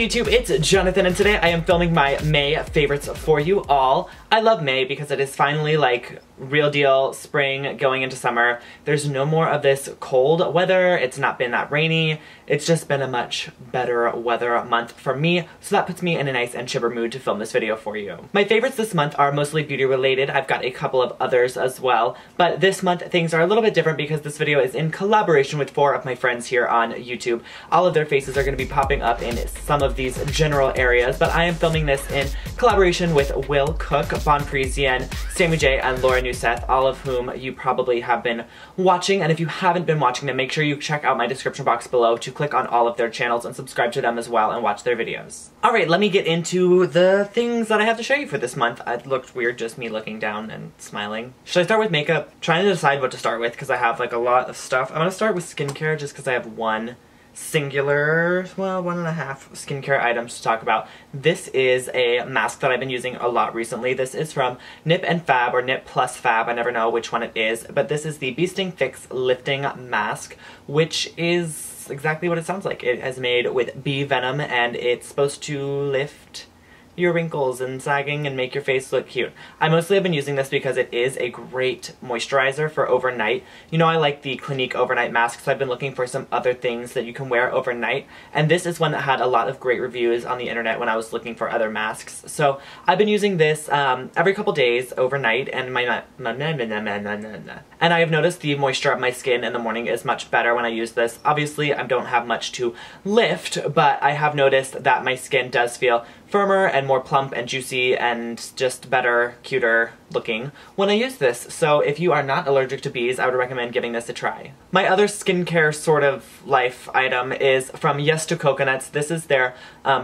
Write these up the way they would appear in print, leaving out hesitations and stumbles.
Hey YouTube, it's Jonathan, and today I am filming my May favorites for you all. I love May because it is finally like real deal spring going into summer. There's no more of this cold weather. It's not been that rainy. It's just been a much better weather month for me, so that puts me in a nice and chipper mood to film this video for you. My favorites this month are mostly beauty related. I've got a couple of others as well, but this month things are a little bit different because this video is in collaboration with 4 of my friends here on YouTube. All of their faces are going to be popping up in some of these general areas, but I am filming this in collaboration with Will Cook, Parisien, SammeeJ, and Neuzeth, all of whom you probably have been watching, and if you haven't been watching them, make sure you check out my description box below to click on all of their channels and subscribe to them as well and watch their videos. Alright, let me get into the things that I have to show you for this month. It looked weird just me looking down and smiling. Should I start with makeup? Trying to decide what to start with because I have like a lot of stuff. I'm gonna start with skincare just because I have one singular, well, 1.5 skincare items to talk about. This is a mask that I've been using a lot recently. This is from nip+fab or nip+fab, I never know which one it is, but this is the Bee Sting Fix Lifting Mask, which is exactly what it sounds like. It is made with bee venom and it's supposed to lift your wrinkles and sagging and make your face look cute. I mostly have been using this because it is a great moisturizer for overnight. You know, I like the Clinique overnight masks, so I've been looking for some other things that you can wear overnight, and this is one that had a lot of great reviews on the internet when I was looking for other masks. So I've been using this every couple days overnight, and and I have noticed the moisture of my skin in the morning is much better when I use this. Obviously, I don't have much to lift, but I have noticed that my skin does feel firmer and more plump and juicy and just better, cuter looking when I use this. So if you are not allergic to bees, I would recommend giving this a try. My other skincare sort of life item is from Yes to Coconuts. This is their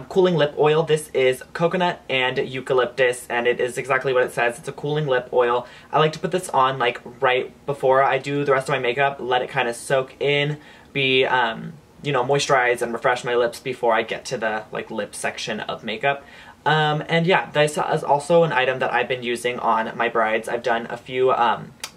cooling lip oil. This is coconut and eucalyptus, and it is exactly what it says. It's a cooling lip oil. I like to put this on like right before I do the rest of my makeup, let it kind of soak in, be you know, moisturize and refresh my lips before I get to the like lip section of makeup. And yeah, this is also an item that I've been using on my brides. I've done a few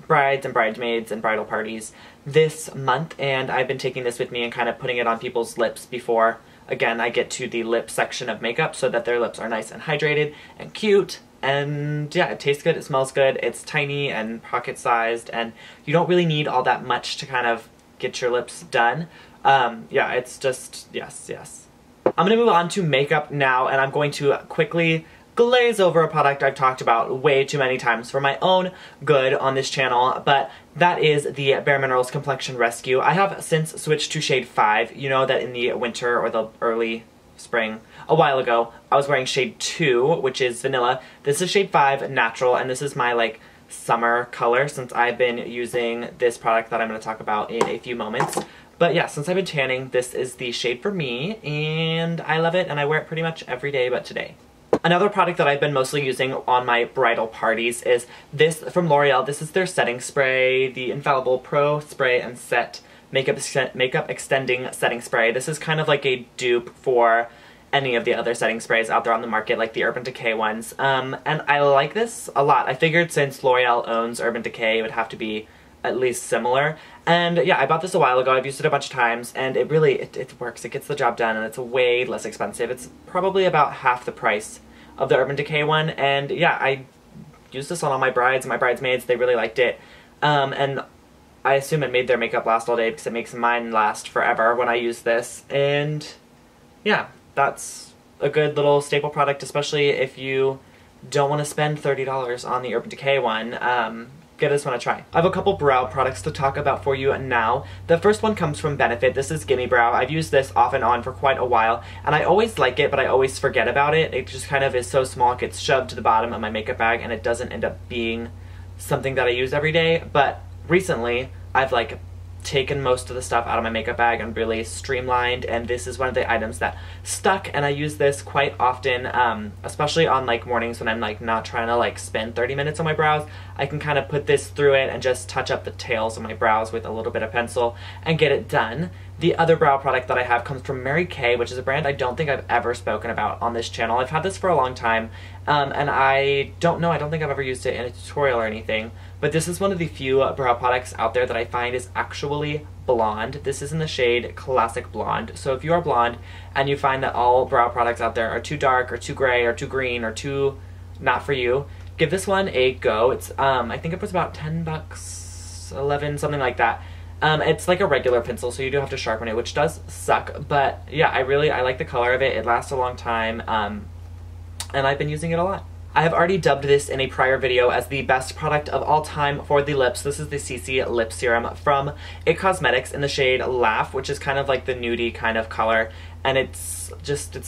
brides and bridesmaids and bridal parties this month, and I've been taking this with me and kind of putting it on people's lips before, again, I get to the lip section of makeup so that their lips are nice and hydrated and cute. And yeah, it tastes good, it smells good, it's tiny and pocket-sized, and you don't really need all that much to kind of get your lips done. Yeah, it's just, yes. I'm gonna move on to makeup now, and I'm going to quickly glaze over a product I've talked about way too many times for my own good on this channel, but that is the Bare Minerals Complexion Rescue. I have since switched to shade 5. You know that in the winter or the early spring, a while ago, I was wearing shade 2, which is vanilla. This is shade 5, natural, and this is my, like, summer color since I've been using this product that I'm going to talk about in a few moments. But yeah, since I've been tanning, this is the shade for me, and I love it, and I wear it pretty much every day but today. Another product that I've been mostly using on my bridal parties is this from L'Oreal. This is their setting spray, the Infallible Pro Spray and Set Makeup Extending Setting Spray. This is kind of like a dupe for any of the other setting sprays out there on the market, like the Urban Decay ones. And I like this a lot. I figured since L'Oreal owns Urban Decay, it would have to be at least similar. And yeah, I bought this a while ago. I've used it a bunch of times, and it really, it works. It gets the job done, and it's way less expensive. It's probably about half the price of the Urban Decay one, and yeah, I used this on all my brides and my bridesmaids. They really liked it, and I assume it made their makeup last all day because it makes mine last forever when I use this. And yeah, that's a good little staple product, especially if you don't want to spend $30 on the Urban Decay one. Give this one a try. I have a couple brow products to talk about for you now. The first one comes from Benefit. This is Gimme Brow. I've used this off and on for quite a while, and I always like it, but I always forget about it. It just kind of is so small, it gets shoved to the bottom of my makeup bag, and it doesn't end up being something that I use every day. But recently, I've like taken most of the stuff out of my makeup bag and really streamlined, and this is one of the items that stuck, and I use this quite often, especially on like mornings when I'm like not trying to like spend 30 minutes on my brows. I can kind of put this through it and just touch up the tails of my brows with a little bit of pencil and get it done. The other brow product that I have comes from Mary Kay, which is a brand I don't think I've ever spoken about on this channel. I've had this for a long time, And I don't know, I don't think I've ever used it in a tutorial or anything, but this is one of the few brow products out there that I find is actually blonde. This is in the shade Classic Blonde. So if you are blonde and you find that all brow products out there are too dark or too gray or too green or too not for you, give this one a go. It's I think it was about 10 bucks, 11, something like that. It's like a regular pencil, so you do have to sharpen it, which does suck, but yeah, I like the color of it. It lasts a long time, and I've been using it a lot. I have already dubbed this in a prior video as the best product of all time for the lips. This is the CC Lip Serum from IT Cosmetics in the shade Laugh, which is kind of like the nudie kind of color, and it's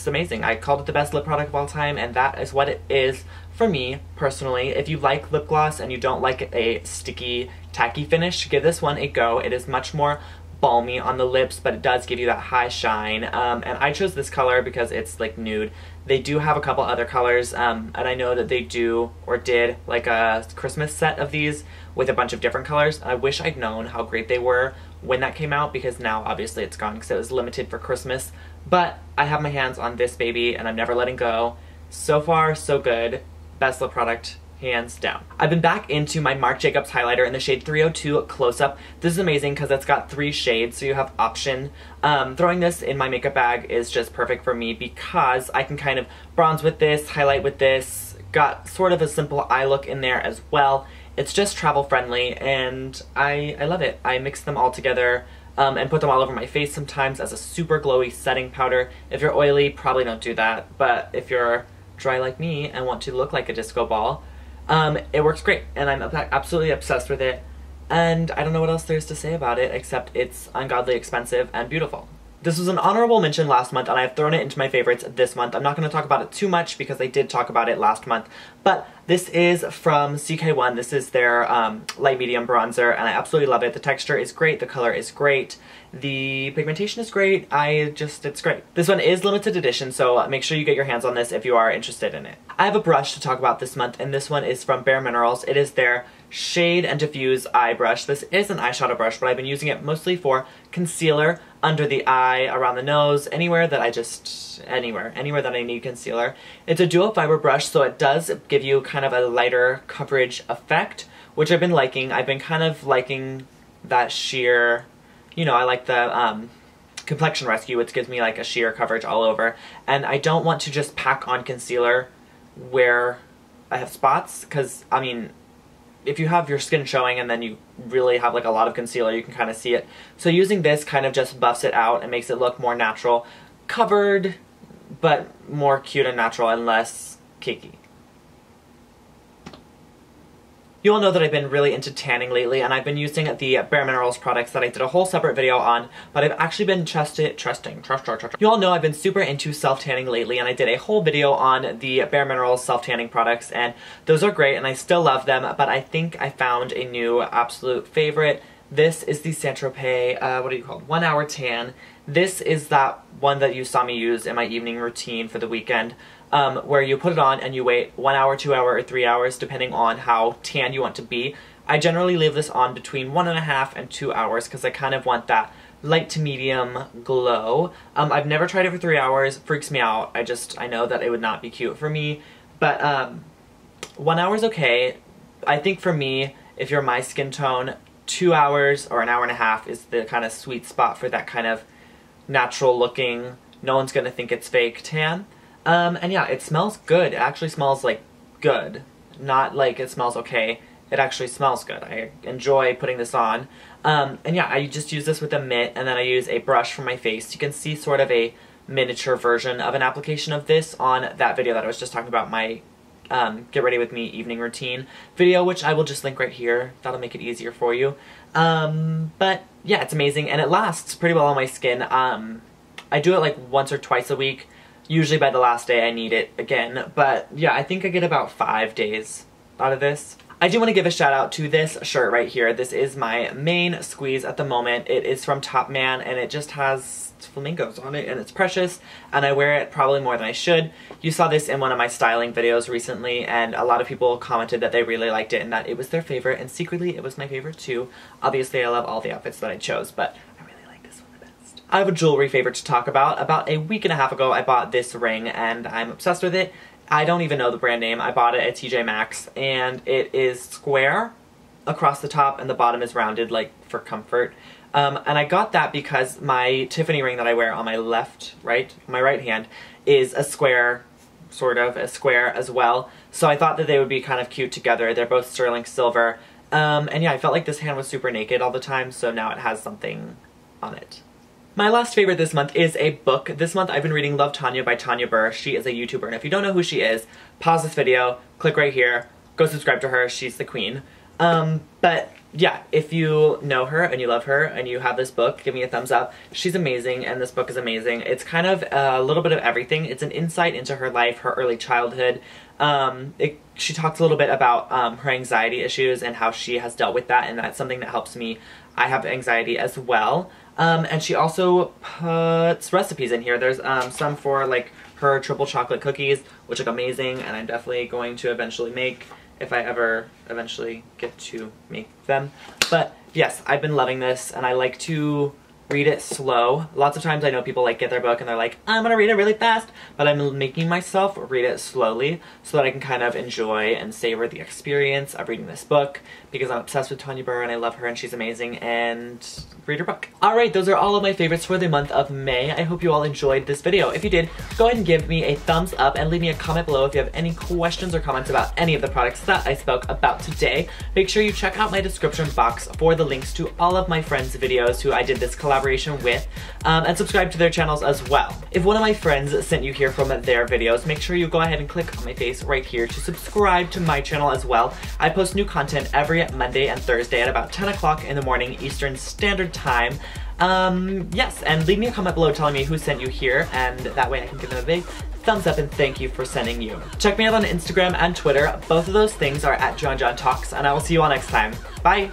amazing. I called it the best lip product of all time, and that is what it is for me, personally. If you like lip gloss and you don't like a sticky, tacky finish, give this one a go. It is much more balmy on the lips, but it does give you that high shine, and I chose this color because it's like nude. They do have a couple other colors, and I know that they do, or did, like a Christmas set of these with a bunch of different colors. I wish I'd known how great they were when that came out, because now obviously it's gone because it was limited for Christmas, but I have my hands on this baby and I'm never letting go. So far, so good. Best lip product, hands down. I've been back into my Marc Jacobs highlighter in the shade 302 Close-Up. This is amazing because it's got 3 shades, so you have option. Throwing this in my makeup bag is just perfect for me because I can kind of bronze with this, highlight with this, got sort of a simple eye look in there as well. It's just travel friendly, and I love it. I mix them all together and put them all over my face sometimes as a super glowy setting powder. If you're oily, probably don't do that, but if you're dry like me and want to look like a disco ball, it works great, and I'm absolutely obsessed with it, and I don't know what else there is to say about it except it's ungodly expensive and beautiful. This was an honorable mention last month, and I have thrown it into my favorites this month. I'm not going to talk about it too much because I did talk about it last month, but this is from CK1. This is their light medium bronzer, and I absolutely love it. The texture is great, the color is great, the pigmentation is great, it's great. This one is limited edition, so make sure you get your hands on this if you are interested in it. I have a brush to talk about this month, and this one is from Bare Minerals. It is their Shade and Diffuse Eye Brush. This is an eyeshadow brush, but I've been using it mostly for concealer, under the eye, around the nose, anywhere that anywhere that I need concealer. It's a dual fiber brush, so it does give you kind of a lighter coverage effect, which I've been liking. I've been kind of liking that sheer, you know, I like the Complexion Rescue, which gives me like a sheer coverage all over, and I don't want to just pack on concealer where I have spots, because, I mean, if you have your skin showing and then you really have like a lot of concealer, you can kind of see it. So using this kind of just buffs it out and makes it look more natural. Covered, but more cute and natural and less cakey. You all know that I've been really into tanning lately, and I've been using the Bare Minerals products that I did a whole separate video on, but I've actually been trusting. You all know I've been super into self-tanning lately, and I did a whole video on the Bare Minerals self-tanning products, and those are great, and I still love them, but I think I found a new absolute favorite. This is the Saint-Tropez, what are you called? 1 Hour Tan. This is that one that you saw me use in my evening routine for the weekend, where you put it on and you wait 1 hour, 2 hours, or 3 hours, depending on how tan you want to be. I generally leave this on between 1.5 and 2 hours because I kind of want that light to medium glow. I've never tried it for 3 hours. It freaks me out. I know that it would not be cute for me, but 1 hour is okay. I think for me, if you're my skin tone, 2 hours or 1.5 hours is the kind of sweet spot for that kind of natural looking, no one's gonna think it's fake tan. And yeah, it smells good. It actually smells like good. Not like it smells okay. It actually smells good. I enjoy putting this on. And yeah, I just use this with a mitt, and then I use a brush for my face. You can see sort of a miniature version of an application of this on that video that I was just talking about, my Get Ready With Me evening routine video, which I will just link right here. That'll make it easier for you. But yeah, it's amazing, and it lasts pretty well on my skin. I do it like once or twice a week. Usually by the last day I need it again, but yeah, I think I get about 5 days out of this. I do want to give a shout out to this shirt right here. This is my main squeeze at the moment. It is from Topman, and it just has flamingos on it, and it's precious, and I wear it probably more than I should. You saw this in one of my styling videos recently, and a lot of people commented that they really liked it and that it was their favorite, and secretly it was my favorite too. Obviously I love all the outfits that I chose, but I have a jewelry favorite to talk about. About a week and a half ago, I bought this ring, and I'm obsessed with it. I don't even know the brand name. I bought it at TJ Maxx, and it is square across the top and the bottom is rounded, like for comfort. And I got that because my Tiffany ring that I wear on my my right hand is a square, sort of a square as well. So I thought that they would be kind of cute together. They're both sterling silver. And yeah, I felt like this hand was super naked all the time, so now it has something on it. My last favorite this month is a book. This month I've been reading Love Tanya by Tanya Burr. She is a YouTuber, and if you don't know who she is, pause this video, click right here, go subscribe to her, she's the queen. But yeah, if you know her and you love her and you have this book, give me a thumbs up. She's amazing and this book is amazing. It's kind of a little bit of everything. It's an insight into her life, her early childhood. She talks a little bit about her anxiety issues and how she has dealt with that, and that's something that helps me. I have anxiety as well. And she also puts recipes in here. There's some for like her triple chocolate cookies, which look amazing, and I'm definitely going to eventually make if I ever eventually get to make them. But yes, I've been loving this, and I like to read it slow. Lots of times I know people like get their book and they're like, I'm gonna read it really fast, but I'm making myself read it slowly so that I can kind of enjoy and savor the experience of reading this book, because I'm obsessed with Tanya Burr and I love her and she's amazing, and read her book. Alright, those are all of my favorites for the month of May. I hope you all enjoyed this video. If you did, go ahead and give me a thumbs up and leave me a comment below if you have any questions or comments about any of the products that I spoke about today. Make sure you check out my description box for the links to all of my friends' videos who I did this collaboration with, and subscribe to their channels as well. If one of my friends sent you here from their videos, make sure you go ahead and click on my face right here to subscribe to my channel as well. I post new content every Monday and Thursday at about 10 o'clock in the morning Eastern Standard Time. Yes, and leave me a comment below telling me who sent you here, and that way I can give them a big thumbs up and thank you for sending you. Check me out on Instagram and Twitter. Both of those things are at JonJonTalks, and I will see you all next time. Bye!